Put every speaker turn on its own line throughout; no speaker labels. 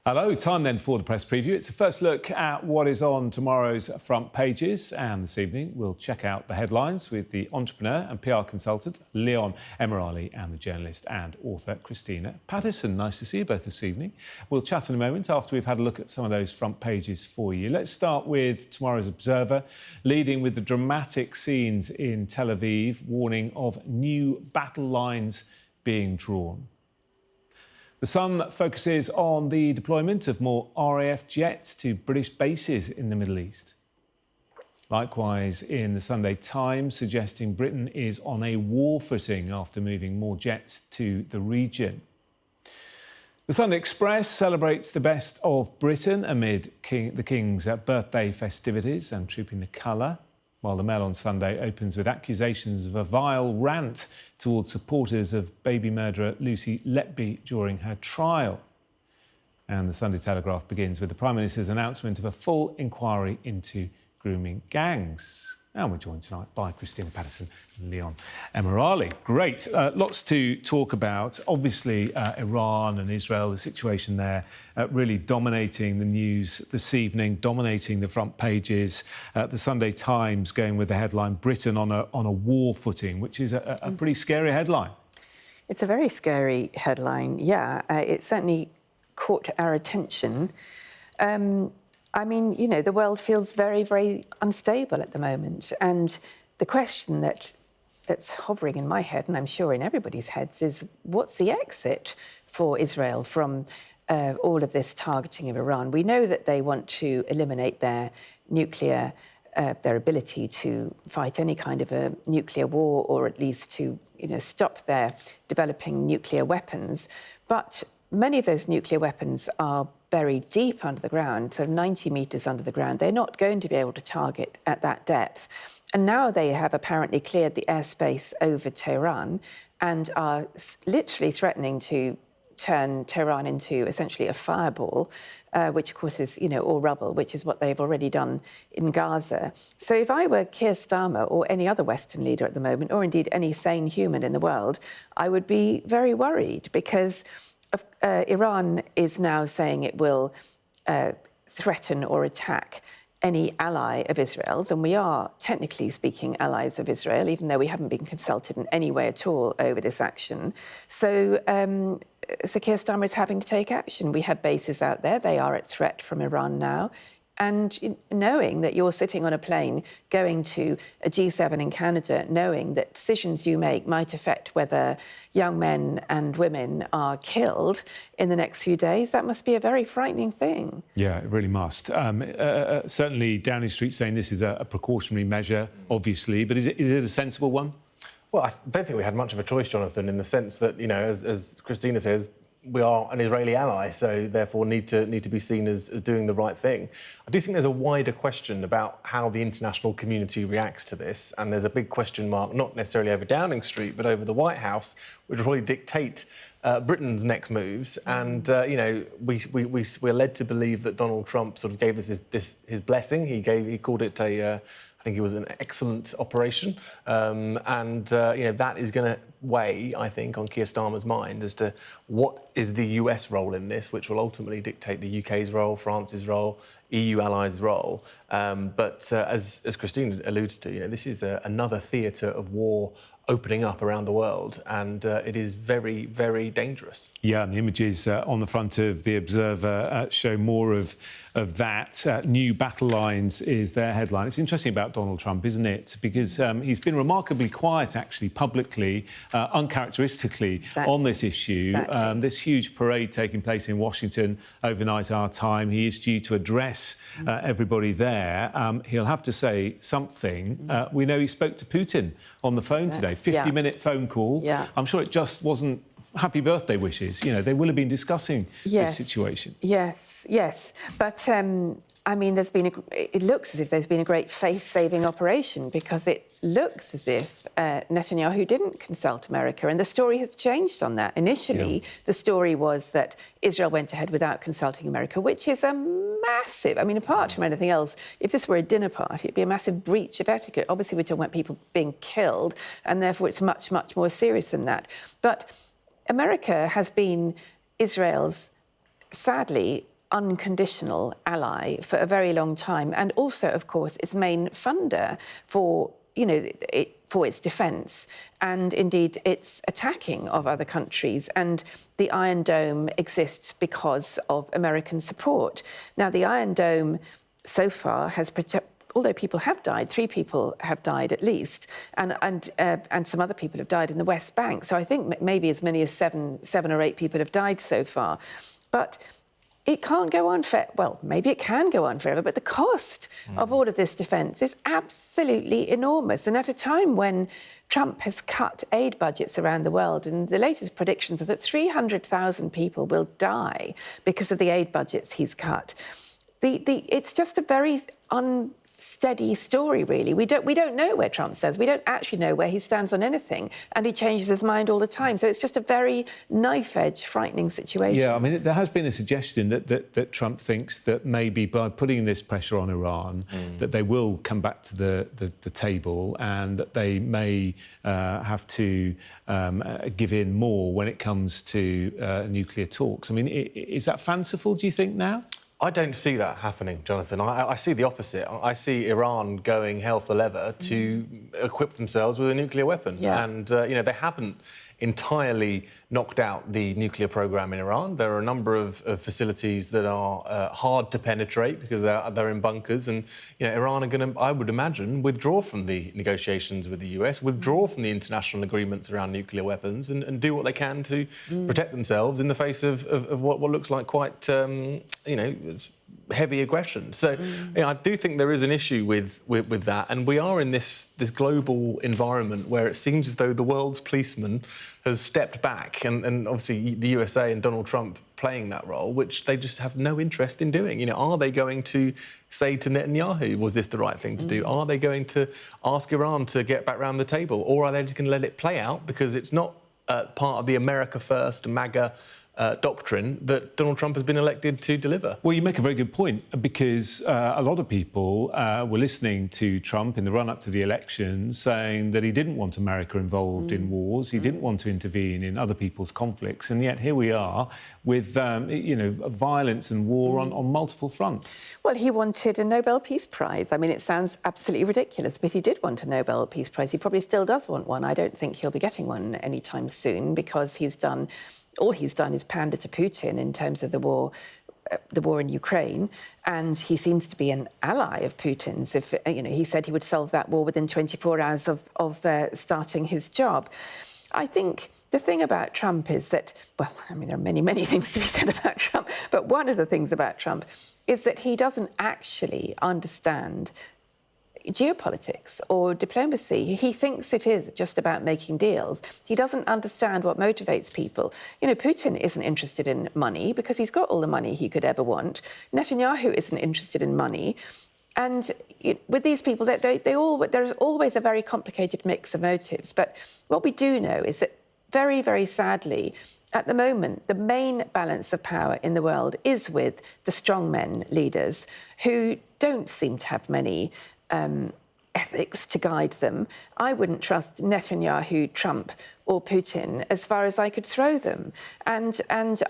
Hello, time then for the press preview. It's a first look at what is on tomorrow's front pages, and this evening we'll check out the headlines with the entrepreneur and PR consultant Leon Emirali and the journalist and author Christina Patterson. Nice to see you both this evening. We'll chat in a moment after we've had a look at some of those front pages for you. Let's start with tomorrow's Observer, leading with the dramatic scenes in Tel Aviv, warning of new battle lines being drawn. The Sun focuses on the deployment of more RAF jets to British bases in the Middle East. Likewise, in the Sunday Times, suggesting Britain is on a war footing after moving more jets to the region. The Sunday Express celebrates the best of Britain amid the King's birthday festivities and trooping the colour, while the Mail on Sunday opens with accusations of a vile rant towards supporters of baby murderer Lucy Letby during her trial. And the Sunday Telegraph begins with the Prime Minister's announcement of a full inquiry into grooming gangs. And we're joined tonight by Christina Patterson and Leon Emirali. Great. Lots to talk about. Obviously, Iran and Israel, the situation there really dominating the news this evening, dominating the front pages. The Sunday Times going with the headline, Britain on a war footing, which is a pretty scary headline.
It's a very scary headline, yeah. It certainly caught our attention. I mean, you know, the world feels very, very unstable at the moment. And the question that's hovering in my head, and I'm sure in everybody's heads, is what's the exit for Israel from all of this targeting of Iran? We know that they want to eliminate their nuclear, their ability to fight any kind of a nuclear war, or at least to, you know, stop their developing nuclear weapons. But many of those nuclear weapons are buried deep under the ground, so 90 metres under the ground. They're not going to be able to target at that depth. And now they have apparently cleared the airspace over Tehran and are literally threatening to turn Tehran into essentially a fireball, which of course is, you know, all rubble, which is what they've already done in Gaza. So if I were Keir Starmer or any other Western leader at the moment, or indeed any sane human in the world, I would be very worried, because Iran is now saying it will threaten or attack any ally of Israel's, and we are, technically speaking, allies of Israel, even though we haven't been consulted in any way at all over this action. So Keir Starmer is having to take action. We have bases out there. They are at threat from Iran now. And knowing that you're sitting on a plane going to a G7 in Canada, knowing that decisions you make might affect whether young men and women are killed in the next few days, that must be a very frightening thing. Yeah, it really must. Certainly Downing Street saying this is a precautionary measure, obviously, but is it a sensible one?
Well, I don't think we had much of a choice, Jonathan, in the sense that, you know, as Christina says, we are an Israeli ally, so therefore need to be seen as doing the right thing. I do think there's a wider question about how the international community reacts to this, and there's a big question mark, not necessarily over Downing Street, but over the White House, which will probably dictate Britain's next moves. And you know, we're led to believe that Donald Trump sort of gave us his blessing. He called it I think it was an excellent operation, and you know, that is going to weigh, I think, on Keir Starmer's mind as to what is the US role in this, which will ultimately dictate the UK's role, France's role, EU allies' role. But as Christine alluded to, you know, this is another theatre of war opening up around the world, and it is very, very dangerous.
Yeah, and the images on the front of the Observer show more of that. New battle lines is their headline. It's interesting about Donald Trump, isn't it? Because he's been remarkably quiet, actually, publicly, uncharacteristically, on this issue.
Exactly.
This huge parade taking place in Washington overnight our time. He is due to address everybody there. He'll have to say something. We know he spoke to Putin on the phone today. 50-minute phone call. Yeah. I'm sure it just wasn't happy birthday wishes. You know, they will have been discussing this situation.
Yes. But, I mean, it looks as if there's been a great face-saving operation, because it looks as if Netanyahu didn't consult America, and the story has changed on that. Initially, the story was that Israel went ahead without consulting America, which is a massive... I mean, apart from anything else, if this were a dinner party, it'd be a massive breach of etiquette. Obviously, we're talking about people being killed, and therefore it's much, much more serious than that. But America has been Israel's, sadly, unconditional ally for a very long time, and also, of course, its main funder for, for its defence and indeed its attacking of other countries. And the Iron Dome exists because of American support. Now, the Iron Dome so far has although people have died, 3 people have died at least, and some other people have died in the West Bank. So I think maybe as many as seven or 8 people have died so far. But it can't go on well, maybe it can go on forever, but the cost of all of this defence is absolutely enormous. And at a time when Trump has cut aid budgets around the world, and the latest predictions are that 300,000 people will die because of the aid budgets he's cut. It's just a very unsteady story, really. We don't know where Trump stands. We don't actually know where he stands on anything, and he changes his mind all the time. So it's just a very knife-edge, frightening situation.
Yeah, I mean, there has been a suggestion that Trump thinks that maybe by putting this pressure on Iran, that they will come back to the table, and that they may have to give in more when it comes to nuclear talks. I mean, is that fanciful, do you think, now?
I don't see that happening, Jonathan. I see the opposite. I see Iran going hell for leather to equip themselves with a nuclear weapon.
Yeah.
And, they haven't entirely knocked out the nuclear programme in Iran. There are a number of facilities that are hard to penetrate because they're in bunkers. And, Iran are going to, I would imagine, withdraw from the negotiations with the US, withdraw from the international agreements around nuclear weapons and do what they can to protect themselves in the face of what looks like quite, heavy aggression. So, I do think there is an issue with that. And we are in this global environment where it seems as though the world's policeman has stepped back, and obviously the USA and Donald Trump playing that role, which they just have no interest in doing. Are they going to say to Netanyahu, was this the right thing to do? Are they going to ask Iran to get back round the table? Or are they just going to let it play out because it's not part of the America First, MAGA doctrine that Donald Trump has been elected to deliver?
Well, you make a very good point, because a lot of people were listening to Trump in the run-up to the election saying that he didn't want America involved in wars, he didn't want to intervene in other people's conflicts, and yet here we are with, violence and war on multiple fronts.
Well, he wanted a Nobel Peace Prize. I mean, it sounds absolutely ridiculous, but he did want a Nobel Peace Prize. He probably still does want one. I don't think he'll be getting one anytime soon, because all he's done is pander to Putin in terms of the war in Ukraine, and he seems to be an ally of Putin's. If he said he would solve that war within 24 hours of starting his job. I think the thing about Trump is that, well, I mean, there are many, many things to be said about Trump, but one of the things about Trump is that he doesn't actually understand geopolitics or diplomacy. He thinks it is just about making deals. He doesn't understand what motivates people. Putin isn't interested in money because he's got all the money he could ever want. Netanyahu isn't interested in money. And with these people, there's always a very complicated mix of motives. But what we do know is that very, very sadly, at the moment, the main balance of power in the world is with the strongmen leaders who don't seem to have many ethics to guide them. I wouldn't trust Netanyahu, Trump or Putin as far as I could throw them. And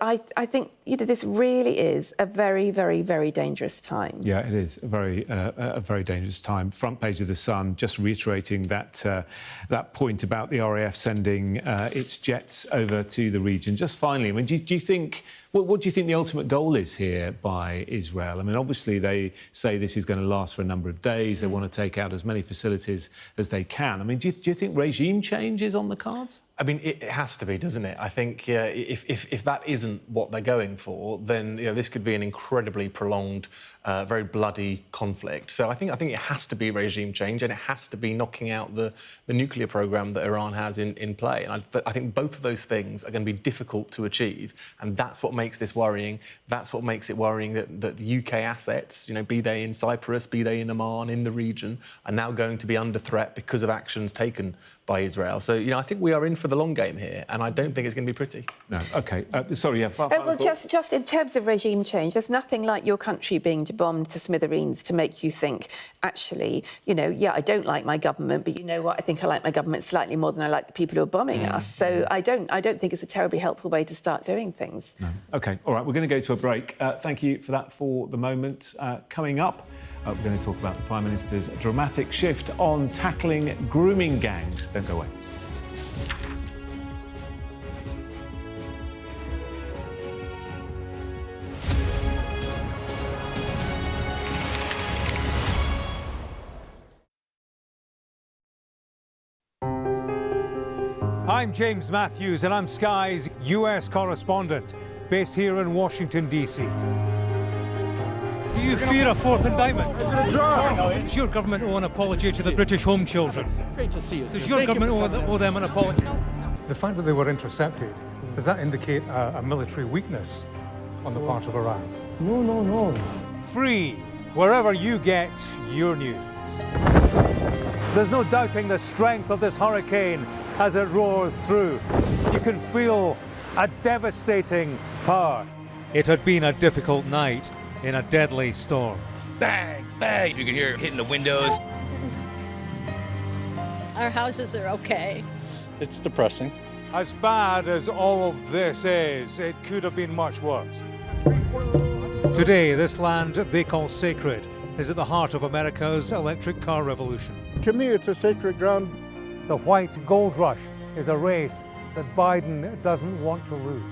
I think this really is a very, very, very dangerous time.
Yeah, it is a very dangerous time. Front page of The Sun, just reiterating that point about the RAF sending its jets over to the region. Just finally, I mean, do you think... What do you think the ultimate goal is here by Israel? I mean, obviously, they say this is going to last for a number of days. They want to take out as many facilities as they can. I mean, do you think regime change is on the cards?
I mean, it has to be, doesn't it? I think if that isn't what they're going for, then this could be an incredibly prolonged, very bloody conflict. So I think it has to be regime change, and it has to be knocking out the nuclear programme that Iran has in play. And I think both of those things are going to be difficult to achieve, and that's what makes this worrying. That's what makes it worrying that the UK assets, be they in Cyprus, be they in Oman, in the region, are now going to be under threat because of actions taken by Israel. So, I think we are in for for the long game here, and I don't think it's going to be pretty.
No. OK. Sorry, yeah.
Well, just in terms of regime change, there's nothing like your country being bombed to smithereens to make you think, actually, you know, yeah, I don't like my government, but you know what? I think I like my government slightly more than I like the people who are bombing us. So I don't think it's a terribly helpful way to start doing things.
No. OK. All right, we're going to go to a break. Thank you for that for the moment. Coming up, we're going to talk about the Prime Minister's dramatic shift on tackling grooming gangs. Don't go away.
I'm James Matthews and I'm Sky's US correspondent, based here in Washington, D.C. Do you fear a fourth indictment? Does your government owe an apology to the British home children?
Great to see you.
Does your government owe them an apology? The fact that they were intercepted, does that indicate a military weakness on the part of Iran?
No.
Free, wherever you get your news. There's no doubting the strength of this hurricane as it roars through. You can feel a devastating power. It had been a difficult night in a deadly storm.
Bang, bang. You can hear it hitting the windows.
Our houses are okay.
It's depressing.
As bad as all of this is, it could have been much worse. Today, this land they call sacred is at the heart of America's electric car revolution.
To me, it's a sacred ground.
The white gold rush is a race that Biden doesn't want to lose.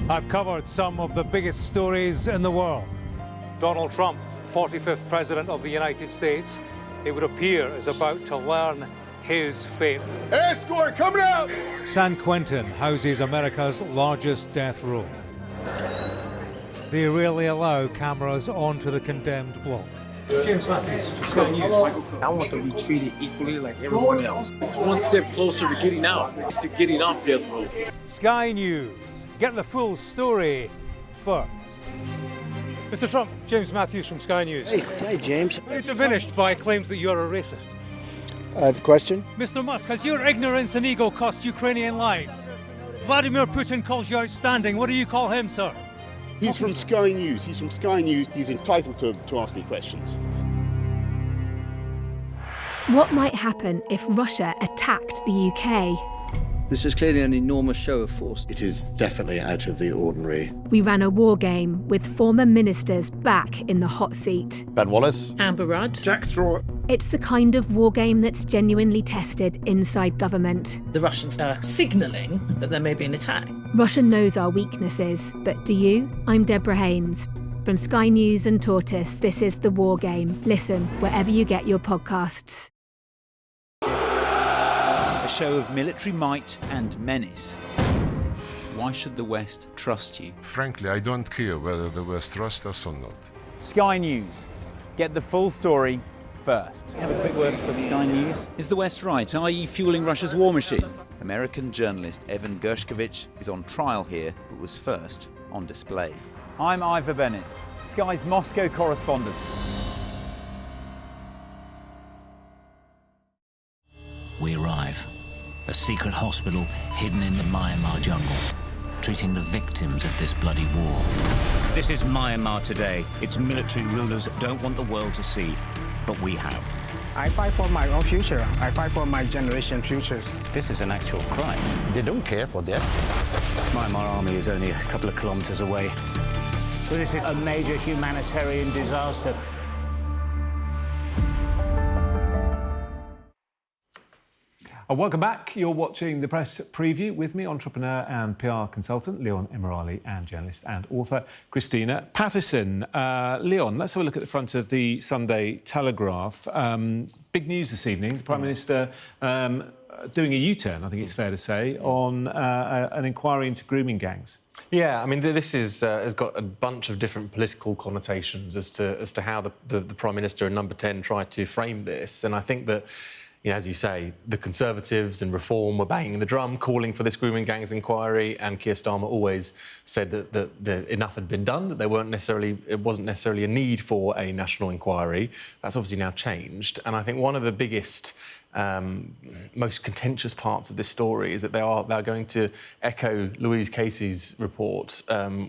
I've covered some of the biggest stories in the world. Donald Trump, 45th President of the United States, it would appear is about to learn his fate.
Escort coming out!
San Quentin houses America's largest death row. They rarely allow cameras onto the condemned block.
James Matthews, Sky News. I want to be treated equally like everyone else. It's one step closer to getting out, to getting off death row.
Sky News. Get the full story first. Mr. Trump, James Matthews from Sky News.
Hey, James.
You're diminished by claims that you're a racist.
Question?
Mr. Musk, has your ignorance and ego cost Ukrainian lives? Vladimir Putin calls you outstanding. What do you call him, sir?
He's from Sky News. He's from Sky News. He's entitled to ask me questions.
What might happen if Russia attacked the UK?
This is clearly an enormous show of force.
It is definitely out of the ordinary.
We ran a war game with former ministers back in the hot seat.
Ben Wallace.
Amber Rudd.
Jack Straw.
It's the kind of war game that's genuinely tested inside government.
The Russians are signalling that there may be an attack.
Russia knows our weaknesses, but do you? I'm Deborah Haynes. From Sky News and Tortoise, this is The War Game. Listen wherever you get your podcasts.
A show of military might and menace. Why should the West trust you?
Frankly, I don't care whether the West trusts us or not.
Sky News. Get the full story first.
Have a quick word for Sky News. Is the West right? Are you fueling Russia's war machine? American journalist Evan Gershkovich is on trial here, but was first on display.
I'm Ivor Bennett, Sky's Moscow correspondent.
We arrive. A secret hospital hidden in the Myanmar jungle, treating the victims of this bloody war. This is Myanmar today. Its military rulers don't want the world to see, but we have.
I fight for my own future. I fight for my generation's future.
This is an actual crime.
They don't care for that.
Myanmar army is only a couple of kilometers away.
So this is a major humanitarian disaster.
Welcome back. You're watching the press preview with me, entrepreneur and PR consultant Leon Emirali, and journalist and author Christina Patterson. Leon, let's have a look at the front of the Sunday Telegraph. Big news this evening. The Prime Minister doing a U-turn, I think it's fair to say, on an inquiry into grooming gangs.
Yeah, I mean, this has got a bunch of different political connotations as to how the Prime Minister and Number 10 tried to frame this. And I think that as you say, the Conservatives and Reform were banging the drum, calling for this grooming gangs inquiry, and Keir Starmer always said that enough had been done, that it wasn't necessarily a need for a national inquiry. That's obviously now changed, and I think one of the biggest, most contentious parts of this story is that they're going to echo Louise Casey's report,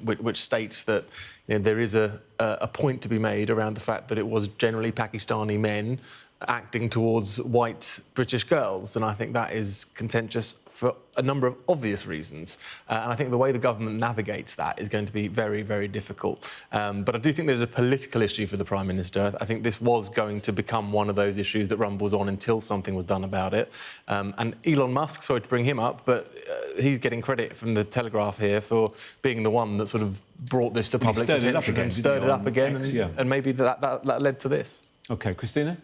which states that there is a point to be made around the fact that it was generally Pakistani men acting towards white British girls, and I think that is contentious for a number of obvious reasons. And I think the way the government navigates that is going to be very, very difficult. But I do think there's a political issue for the Prime Minister. I think this was going to become one of those issues that rumbles on until something was done about it. And Elon Musk, sorry to bring him up, but he's getting credit from the Telegraph here for being the one that sort of brought this to public attention, stirred it up again, and maybe that led to this.
OK, Christina?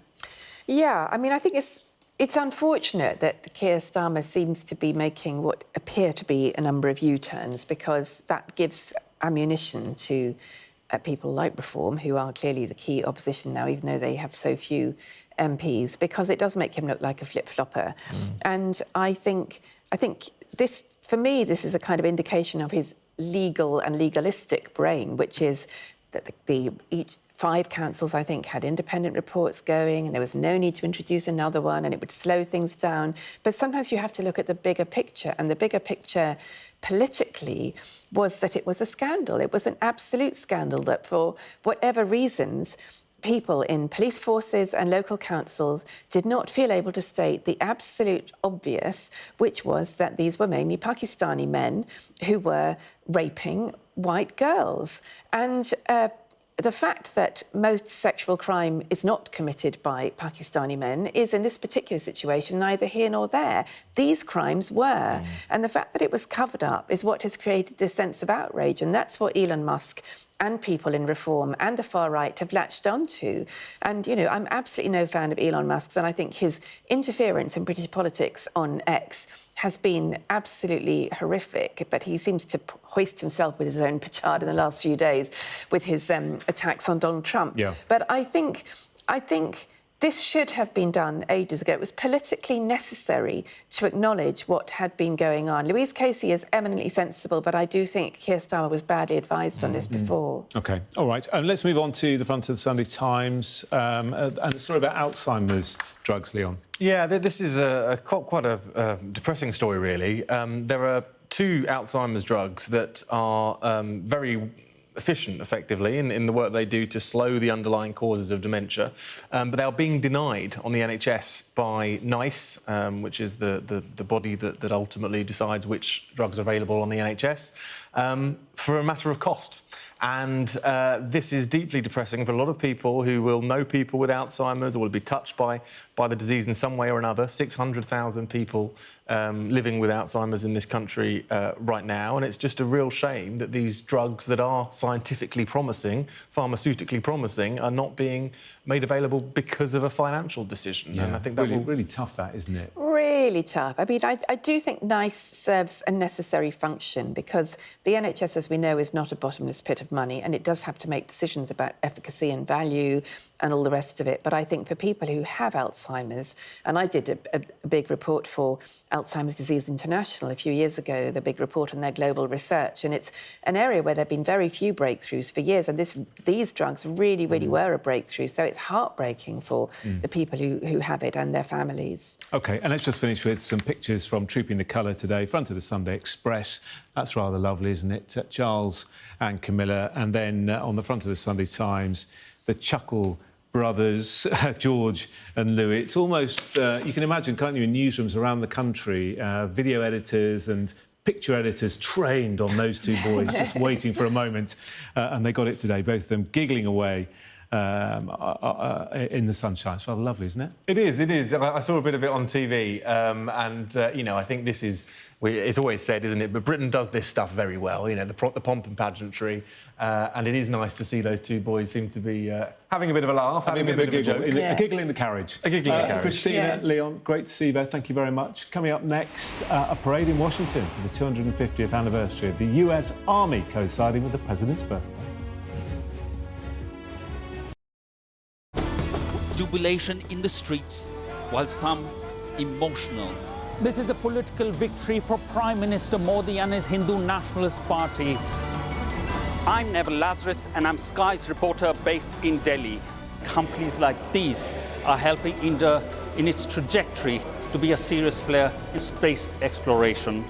Yeah, I mean, I think it's unfortunate that Keir Starmer seems to be making what appear to be a number of U-turns, because that gives ammunition to people like Reform, who are clearly the key opposition now, even though they have so few MPs, because it does make him look like a flip-flopper. And I think this, for me, this is a kind of indication of his legal and legalistic brain, which is that each 5 councils, I think, had independent reports going, and there was no need to introduce another one, and it would slow things down. But sometimes you have to look at the bigger picture, and the bigger picture politically was that it was a scandal. It was an absolute scandal that, for whatever reasons, people in police forces and local councils did not feel able to state the absolute obvious, which was that these were mainly Pakistani men who were raping white girls. And the fact that most sexual crime is not committed by Pakistani men is, in this particular situation, neither here nor there. These crimes were. And the fact that it was covered up is what has created this sense of outrage. And that's what Elon Musk and people in Reform and the far right have latched onto. And, I'm absolutely no fan of Elon Musk's, and I think his interference in British politics on X has been absolutely horrific, but he seems to hoist himself with his own petard in the last few days with his attacks on Donald Trump.
Yeah.
But I think this should have been done ages ago. It was politically necessary to acknowledge what had been going on. Louise Casey is eminently sensible, but I do think Keir Starmer was badly advised on this before.
OK, all right. Let's move on to the front of the Sunday Times and a story about Alzheimer's drugs, Leon.
Yeah, this is quite a depressing story, really. There are 2 Alzheimer's drugs that are very efficient, effectively, in the work they do to slow the underlying causes of dementia. But they are being denied on the NHS by NICE, which is the body that ultimately decides which drugs are available on the NHS, for a matter of cost. And this is deeply depressing for a lot of people who will know people with Alzheimer's or will be touched by the disease in some way or another. 600,000 people living with Alzheimer's in this country right now. And it's just a real shame that these drugs that are scientifically promising, pharmaceutically promising, are not being made available because of a financial decision.
Yeah,
and I think that
really tough, that, isn't it?
Really tough. I mean, I do think NICE serves a necessary function, because the NHS, as we know, is not a bottomless pit of money, and it does have to make decisions about efficacy and value and all the rest of it. But I think for people who have Alzheimer's, and I did a big report for Alzheimer's Disease International a few years ago, the big report on their global research, and it's an area where there have been very few breakthroughs for years, and these drugs really were a breakthrough. So it's heartbreaking for the people who have it and their families.
OK, and let's just finish with some pictures from Trooping the Colour today, front of the Sunday Express. That's rather lovely, isn't it? Charles and Camilla. And then on the front of the Sunday Times, the Chuckle brothers, George and Louis. It's almost, you can imagine, can't you, in newsrooms around the country, video editors and picture editors trained on those 2 boys, just waiting for a moment. And they got it today, both of them giggling away in the sunshine. It's rather lovely, isn't it?
It is. I saw a bit of it on TV, I think this is... It's always said, isn't it? But Britain does this stuff very well, the pomp and pageantry. And it is nice to see those 2 boys seem to be having a bit of a laugh, having a bit of a joke.
A giggle in the carriage.
A giggle in the carriage.
Christina, Leon, great to see you both. Thank you very much. Coming up next, a parade in Washington for the 250th anniversary of the US Army coinciding with the President's birthday.
Jubilation in the streets
while some emotional.
This is a political victory for Prime Minister Modi and his Hindu Nationalist Party.
I'm Neville Lazarus, and I'm Sky's reporter based in Delhi. Companies like these are helping India in its trajectory to be a serious player in space exploration.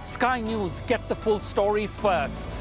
Sky News, get the full story first.